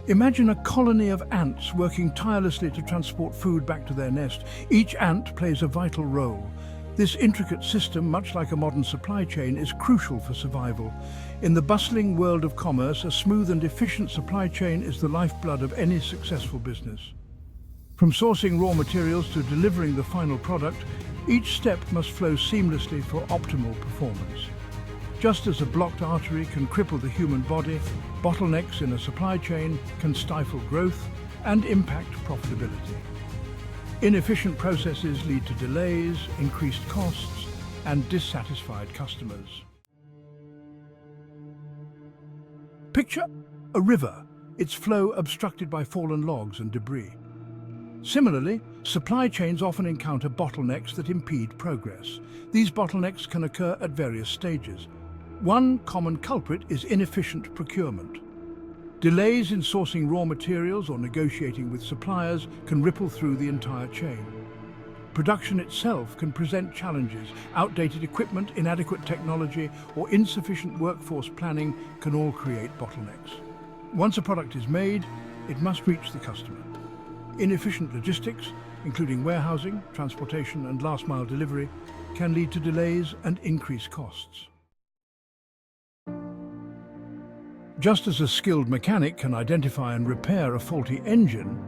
Imagine a colony of ants working tirelessly to transport food back to their nest. Each ant plays a vital role. This intricate system, much like a modern supply chain, is crucial for survival. In the bustling world of commerce, a smooth and efficient supply chain is the lifeblood of any successful business. From sourcing raw materials to delivering the final product, each step must flow seamlessly for optimal performance. Just as a blocked artery can cripple the human body, bottlenecks in a supply chain can stifle growth and impact profitability. Inefficient processes lead to delays, increased costs, and dissatisfied customers. Picture a river, its flow obstructed by fallen logs and debris. Similarly, supply chains often encounter bottlenecks that impede progress. These bottlenecks can occur at various stages. One common culprit is inefficient procurement. Delays in sourcing raw materials or negotiating with suppliers can ripple through the entire chain. Production itself can present challenges. Outdated equipment, inadequate technology, or insufficient workforce planning can all create bottlenecks. Once a product is made, it must reach the customer. Inefficient logistics, including warehousing, transportation, and last-mile delivery, can lead to delays and increased costs. Just as a skilled mechanic can identify and repair a faulty engine,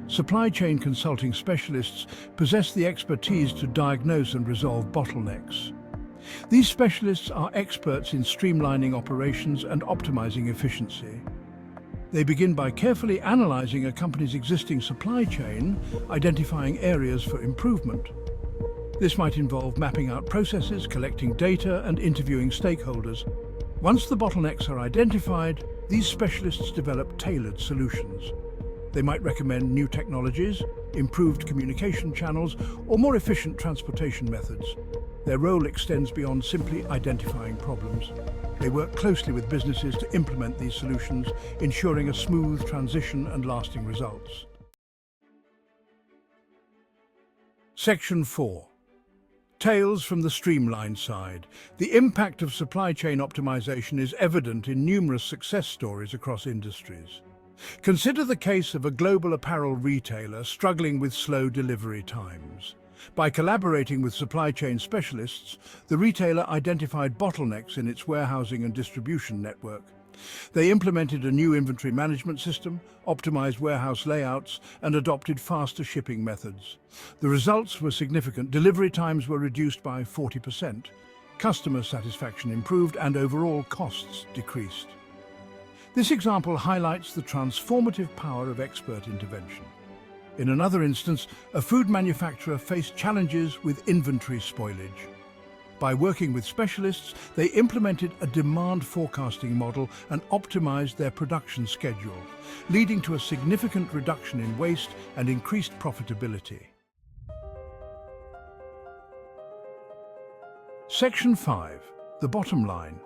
supply chain consulting specialists possess the expertise to diagnose and resolve bottlenecks. These specialists are experts in streamlining operations and optimizing efficiency. They begin by carefully analyzing a company's existing supply chain, identifying areas for improvement. This might involve mapping out processes, collecting data, and interviewing stakeholders. Once the bottlenecks are identified, these specialists develop tailored solutions. They might recommend new technologies, improved communication channels, or more efficient transportation methods. Their role extends beyond simply identifying problems. They work closely with businesses to implement these solutions, ensuring a smooth transition and lasting results. Section 4. Tales from the streamlined side. The impact of supply chain optimization is evident in numerous success stories across industries. Consider the case of a global apparel retailer struggling with slow delivery times. By collaborating with supply chain specialists, the retailer identified bottlenecks in its warehousing and distribution network. They implemented a new inventory management system, optimized warehouse layouts, and adopted faster shipping methods. The results were significant. Delivery times were reduced by 40%, customer satisfaction improved, and overall costs decreased. This example highlights the transformative power of expert intervention. In another instance, a food manufacturer faced challenges with inventory spoilage. By working with specialists, they implemented a demand forecasting model and optimized their production schedule, leading to a significant reduction in waste and increased profitability. Section 5. The bottom line.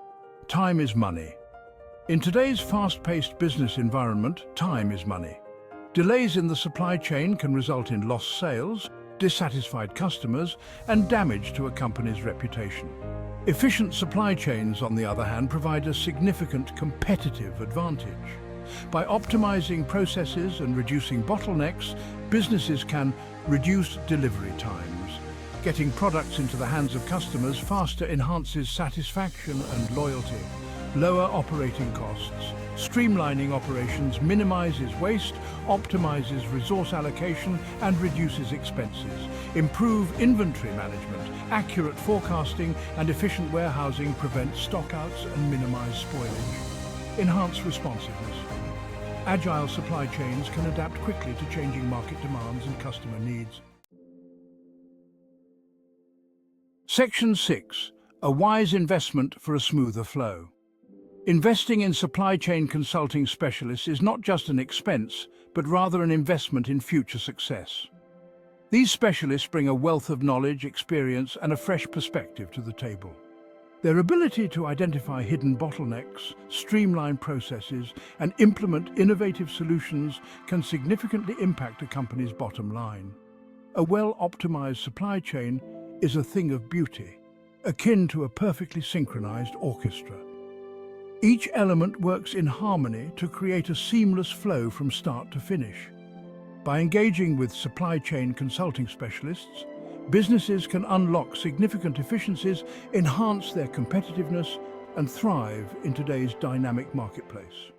Time is money. In today's fast-paced business environment, time is money. Delays in the supply chain can result in lost sales, dissatisfied customers, and damage to a company's reputation. Efficient supply chains, on the other hand, provide a significant competitive advantage. By optimizing processes and reducing bottlenecks, businesses can reduce delivery times. Getting products into the hands of customers faster enhances satisfaction and loyalty. Lower operating costs. Streamlining operations minimizes waste, optimizes resource allocation, and reduces expenses. Improve inventory management. Accurate forecasting and efficient warehousing prevent stockouts and minimize spoilage. Enhance responsiveness. Agile supply chains can adapt quickly to changing market demands and customer needs. Section 6. A wise investment for a smoother flow. Investing in supply chain consulting specialists is not just an expense, but rather an investment in future success. These specialists bring a wealth of knowledge, experience, and a fresh perspective to the table. Their ability to identify hidden bottlenecks, streamline processes, and implement innovative solutions can significantly impact a company's bottom line. A well-optimized supply chain is a thing of beauty, akin to a perfectly synchronized orchestra. Each element works in harmony to create a seamless flow from start to finish. By engaging with supply chain consulting specialists, businesses can unlock significant efficiencies, enhance their competitiveness, and thrive in today's dynamic marketplace.